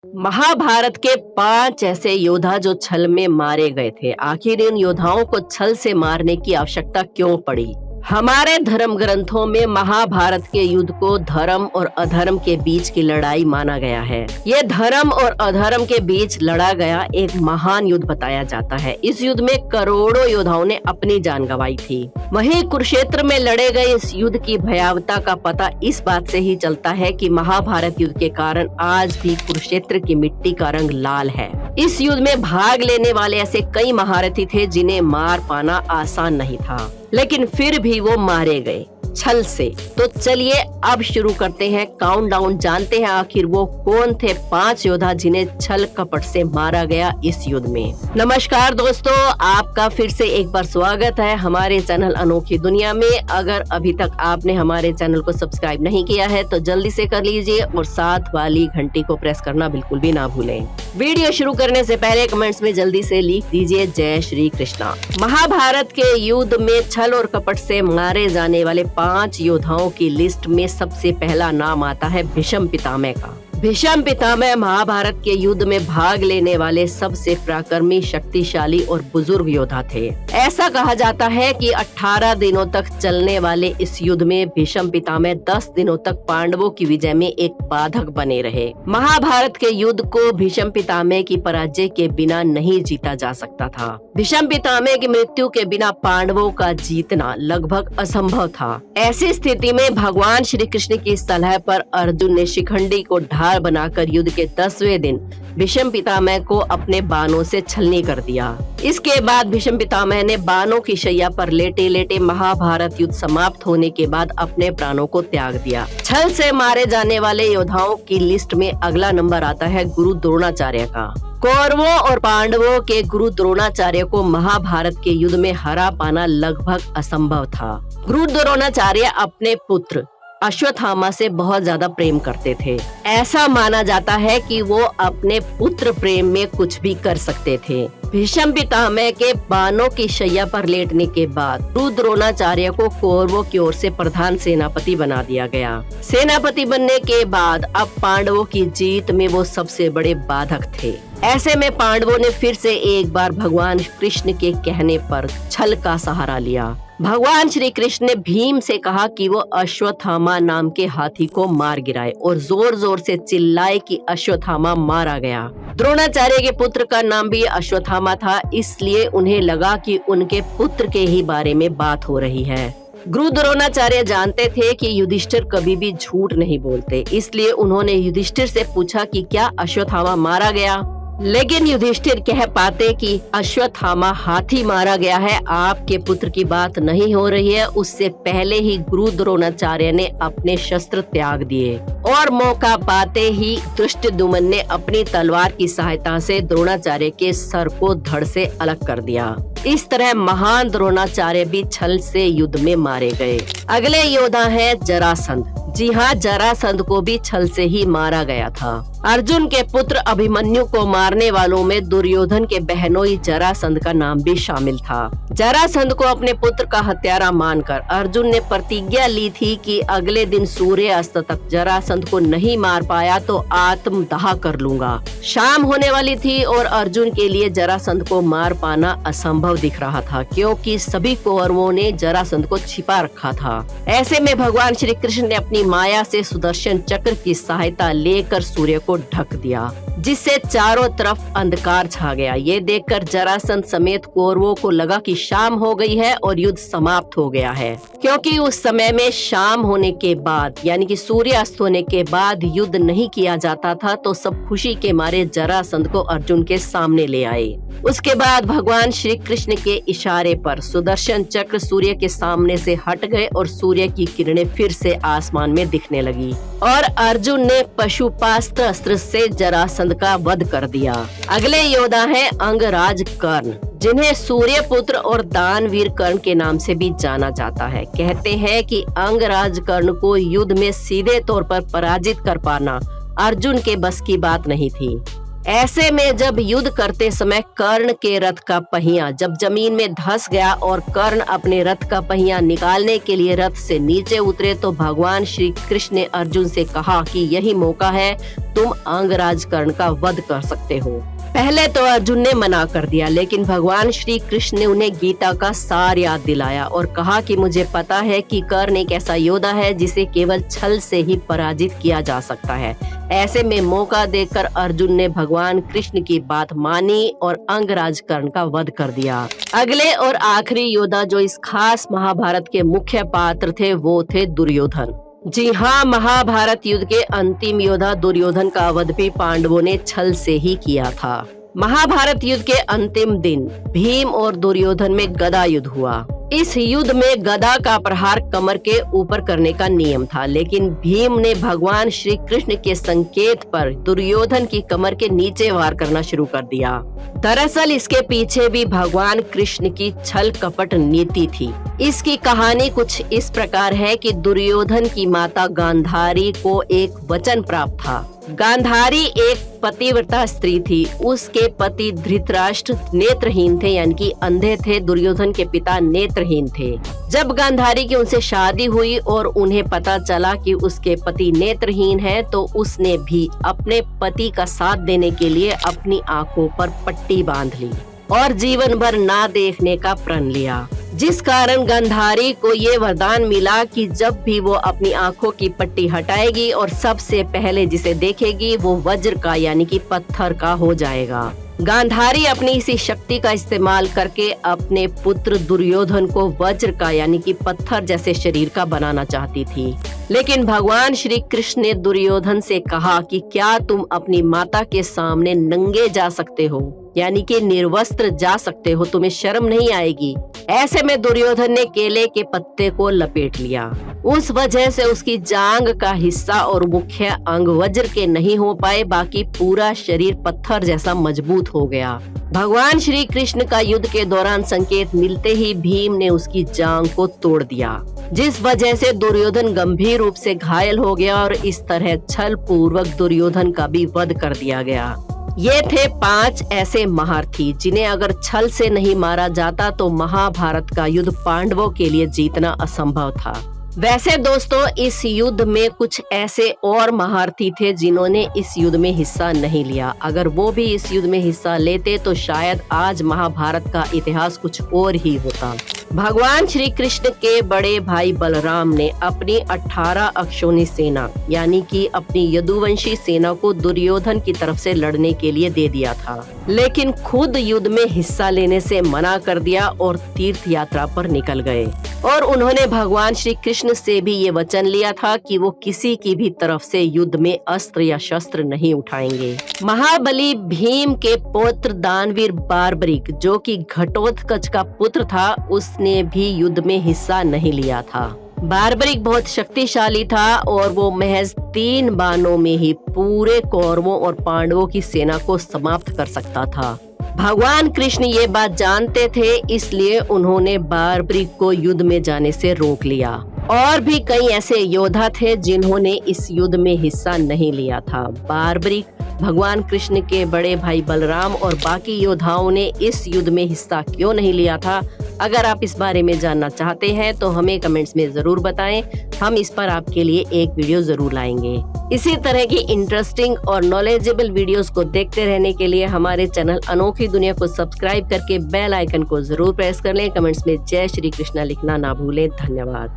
महाभारत के 5 ऐसे योद्धा जो छल में मारे गए थे। आखिर इन योद्धाओं को छल से मारने की आवश्यकता क्यों पड़ी? हमारे धर्म ग्रंथों में महाभारत के युद्ध को धर्म और अधर्म के बीच की लड़ाई माना गया है। ये धर्म और अधर्म के बीच लड़ा गया एक महान युद्ध बताया जाता है। इस युद्ध में करोड़ों योद्धाओं ने अपनी जान गंवाई थी। वहीं कुरुक्षेत्र में लड़े गए इस युद्ध की भयावहता का पता इस बात से ही चलता है कि महाभारत युद्ध के कारण आज भी कुरुक्षेत्र की मिट्टी का रंग लाल है। इस युद्ध में भाग लेने वाले ऐसे कई महारथी थे जिन्हें मार पाना आसान नहीं था, लेकिन फिर भी वो मारे गए छल से। तो चलिए अब शुरू करते हैं काउंटडाउन, जानते हैं आखिर वो कौन थे 5 योद्धा जिन्हें छल कपट से मारा गया इस युद्ध में। नमस्कार दोस्तों, आपका फिर से एक बार स्वागत है हमारे चैनल अनोखी दुनिया में। अगर अभी तक आपने हमारे चैनल को सब्सक्राइब नहीं किया है तो जल्दी से कर लीजिए और साथ वाली घंटी को प्रेस करना बिल्कुल भी ना भूलें। वीडियो शुरू करने से पहले कमेंट्स में जल्दी से लिख दीजिए जय श्री कृष्णा। महाभारत के युद्ध में छल और कपट से मारे जाने वाले 5 योद्धाओं की लिस्ट में सबसे पहला नाम आता है भीष्म पितामह का। भीष्म पितामह महाभारत के युद्ध में भाग लेने वाले सबसे पराक्रमी, शक्तिशाली और बुजुर्ग योद्धा थे। ऐसा कहा जाता है कि 18 दिनों तक चलने वाले इस युद्ध में भीष्म पितामह 10 दिनों तक पांडवों की विजय में एक बाधक बने रहे। महाभारत के युद्ध को भीष्म पितामह की पराजय के बिना नहीं जीता जा सकता था। भीष्म पितामह की मृत्यु के बिना पांडवों का जीतना लगभग असंभव था। ऐसी स्थिति में भगवान श्री कृष्ण की सलाह पर अर्जुन ने शिखंडी को ढाल बनाकर युद्ध के 10वें दिन भीष्म पितामह को अपने बाणों से छलनी कर दिया। इसके बाद भीष्म पितामह ने बाणों की शैया पर लेटे लेटे महाभारत युद्ध समाप्त होने के बाद अपने प्राणों को त्याग दिया। छल से मारे जाने वाले योद्धाओं की लिस्ट में अगला नंबर आता है गुरु द्रोणाचार्य का। कौरवों और पांडवों के गुरु द्रोणाचार्य को महाभारत के युद्ध में हरा पाना लगभग असंभव था। गुरु द्रोणाचार्य अपने पुत्र अश्वत्थामा से बहुत ज्यादा प्रेम करते थे। ऐसा माना जाता है कि वो अपने पुत्र प्रेम में कुछ भी कर सकते थे। भीष्म पितामह के बाणों की शैया पर लेटने के बाद गुरु द्रोणाचार्य को कौरवों की ओर से प्रधान सेनापति बना दिया गया। सेनापति बनने के बाद अब पांडवों की जीत में वो सबसे बड़े बाधक थे। ऐसे में पांडवों ने फिर से एक बार भगवान कृष्ण के कहने पर छल का सहारा लिया। भगवान श्री कृष्ण ने भीम से कहा कि वो अश्वत्थामा नाम के हाथी को मार गिराए और जोर जोर से चिल्लाए कि अश्वत्थामा मारा गया। द्रोणाचार्य के पुत्र का नाम भी अश्वत्थामा था, इसलिए उन्हें लगा कि उनके पुत्र के ही बारे में बात हो रही है। गुरु द्रोणाचार्य जानते थे कि युधिष्ठिर कभी भी झूठ नहीं बोलते, इसलिए उन्होंने युधिष्ठिर से पूछा कि क्या अश्वत्थामा मारा गया। लेकिन युधिष्ठिर कह पाते कि अश्वत्थामा हाथी मारा गया है, आपके पुत्र की बात नहीं हो रही है। उससे पहले ही गुरु द्रोणाचार्य ने अपने शस्त्र त्याग दिए और मौका पाते ही धृष्टद्युम्न ने अपनी तलवार की सहायता से द्रोणाचार्य के सर को धड़ से अलग कर दिया। इस तरह महान द्रोणाचार्य भी छल से युद्ध में मारे गए। अगले योद्धा है जरासंध। जी हाँ, जरासंध को भी छल से ही मारा गया था। अर्जुन के पुत्र अभिमन्यु को मारने वालों में दुर्योधन के बहनोई जरासंध का नाम भी शामिल था। जरासंध को अपने पुत्र का हत्यारा मानकर अर्जुन ने प्रतिज्ञा ली थी कि अगले दिन सूर्य अस्त तक जरासंध को नहीं मार पाया तो आत्मदाह कर लूंगा। शाम होने वाली थी और अर्जुन के लिए जरासंध को मार पाना असंभव दिख रहा था, क्योंकि सभी कौरवों ने जरासंध को छिपा रखा था। ऐसे में भगवान श्री कृष्ण ने अपनी माया से सुदर्शन चक्र की सहायता लेकर सूर्य को ढक दिया, जिससे चारों तरफ अंधकार छा गया। ये देखकर जरासंध समेत कौरवों को लगा कि शाम हो गई है और युद्ध समाप्त हो गया है, क्योंकि उस समय में शाम होने के बाद यानी कि सूर्यास्त होने के बाद युद्ध नहीं किया जाता था। तो सब खुशी के मारे जरासंध को अर्जुन के सामने ले आए। उसके बाद भगवान श्री कृष्ण के इशारे पर सुदर्शन चक्र सूर्य के सामने से हट गए और सूर्य की किरणें फिर से आसमान में दिखने लगी और अर्जुन ने पशुपास्त्र अस्त्र से जरासंध का वध कर दिया। अगले योद्धा है अंगराज कर्ण, जिन्हें सूर्य पुत्र और दानवीर कर्ण के नाम से भी जाना जाता है। कहते हैं कि अंगराज कर्ण को युद्ध में सीधे तौर पर पराजित कर पाना अर्जुन के बस की बात नहीं थी। ऐसे में जब युद्ध करते समय कर्ण के रथ का पहिया जब जमीन में धंस गया और कर्ण अपने रथ का पहिया निकालने के लिए रथ से नीचे उतरे तो भगवान श्री कृष्ण ने अर्जुन से कहा कि यही मौका है, तुम अंगराज कर्ण का वध कर सकते हो। पहले तो अर्जुन ने मना कर दिया, लेकिन भगवान श्री कृष्ण ने उन्हें गीता का सार याद दिलाया और कहा कि मुझे पता है कि कर्ण एक ऐसा योद्धा है जिसे केवल छल से ही पराजित किया जा सकता है। ऐसे में मौका देकर अर्जुन ने भगवान कृष्ण की बात मानी और अंगराज कर्ण का वध कर दिया। अगले और आखिरी योद्धा जो इस खास महाभारत के मुख्य पात्र थे वो थे दुर्योधन। जी हाँ, महाभारत युद्ध के अंतिम योद्धा दुर्योधन का वध भी पांडवों ने छल से ही किया था। महाभारत युद्ध के अंतिम दिन भीम और दुर्योधन में गदा युद्ध हुआ। इस युद्ध में गदा का प्रहार कमर के ऊपर करने का नियम था, लेकिन भीम ने भगवान श्री कृष्ण के संकेत पर दुर्योधन की कमर के नीचे वार करना शुरू कर दिया। दरअसल इसके पीछे भी भगवान कृष्ण की छल कपट नीति थी। इसकी कहानी कुछ इस प्रकार है कि दुर्योधन की माता गांधारी को एक वचन प्राप्त था। गांधारी एक पतिव्रता स्त्री थी। उसके पति धृतराष्ट्र नेत्रहीन थे, यानी कि अंधे थे। दुर्योधन के पिता नेत्रहीन थे। जब गांधारी की उनसे शादी हुई और उन्हें पता चला कि उसके पति नेत्रहीन हैं, तो उसने भी अपने पति का साथ देने के लिए अपनी आंखों पर पट्टी बांध ली और जीवन भर ना देखने का प्रण लिया, जिस कारण गांधारी को ये वरदान मिला कि जब भी वो अपनी आंखों की पट्टी हटाएगी और सबसे पहले जिसे देखेगी वो वज्र का यानी कि पत्थर का हो जाएगा। गांधारी अपनी इसी शक्ति का इस्तेमाल करके अपने पुत्र दुर्योधन को वज्र का यानी कि पत्थर जैसे शरीर का बनाना चाहती थी, लेकिन भगवान श्री कृष्ण ने दुर्योधन से कहा कि क्या तुम अपनी माता के सामने नंगे जा सकते हो, यानी कि निर्वस्त्र जा सकते हो, तुम्हें शर्म नहीं आएगी। ऐसे में दुर्योधन ने केले के पत्ते को लपेट लिया। उस वजह से उसकी जांग का हिस्सा और मुख्य अंग वज्र के नहीं हो पाए, बाकी पूरा शरीर पत्थर जैसा मजबूत हो गया। भगवान श्री कृष्ण का युद्ध के दौरान संकेत मिलते ही भीम ने उसकी जांग को तोड़ दिया, जिस वजह से दुर्योधन गंभीर रूप से घायल हो गया और इस तरह छल पूर्वक दुर्योधन का भी वध कर दिया गया। ये थे 5 ऐसे महारथी जिन्हें अगर छल से नहीं मारा जाता तो महाभारत का युद्ध पांडवों के लिए जीतना असंभव था। वैसे दोस्तों, इस युद्ध में कुछ ऐसे और महारथी थे जिन्होंने इस युद्ध में हिस्सा नहीं लिया। अगर वो भी इस युद्ध में हिस्सा लेते तो शायद आज महाभारत का इतिहास कुछ और ही होता। भगवान श्री कृष्ण के बड़े भाई बलराम ने अपनी 18 अक्षौणी सेना यानी कि अपनी यदुवंशी सेना को दुर्योधन की तरफ से लड़ने के लिए दे दिया था, लेकिन खुद युद्ध में हिस्सा लेने से मना कर दिया और तीर्थ यात्रा पर निकल गए। और उन्होंने भगवान श्री कृष्ण से भी ये वचन लिया था कि वो किसी की भी तरफ से युद्ध में अस्त्र या शस्त्र नहीं उठाएंगे। महाबली भीम के पौत्र दानवीर बार्बरिक, जो कि घटोत्कच का पुत्र था, उसने भी युद्ध में हिस्सा नहीं लिया था। बार्बरिक बहुत शक्तिशाली था और वो महज 3 बाणों में ही पूरे कौरवों और पांडवों की सेना को समाप्त कर सकता था। भगवान कृष्ण ये बात जानते थे, इसलिए उन्होंने बार्बरिक को युद्ध में जाने से रोक लिया। और भी कई ऐसे योद्धा थे जिन्होंने इस युद्ध में हिस्सा नहीं लिया था। बार्बरिक, भगवान कृष्ण के बड़े भाई बलराम और बाकी योद्धाओं ने इस युद्ध में हिस्सा क्यों नहीं लिया था? अगर आप इस बारे में जानना चाहते हैं तो हमें कमेंट्स में जरूर बताएं। हम इस पर आपके लिए एक वीडियो जरूर लाएंगे। इसी तरह की इंटरेस्टिंग और नॉलेजेबल वीडियोस को देखते रहने के लिए हमारे चैनल अनोखी दुनिया को सब्सक्राइब करके बेल आइकन को जरूर प्रेस कर लें। कमेंट्स में जय श्री कृष्णा लिखना ना भूलें। धन्यवाद।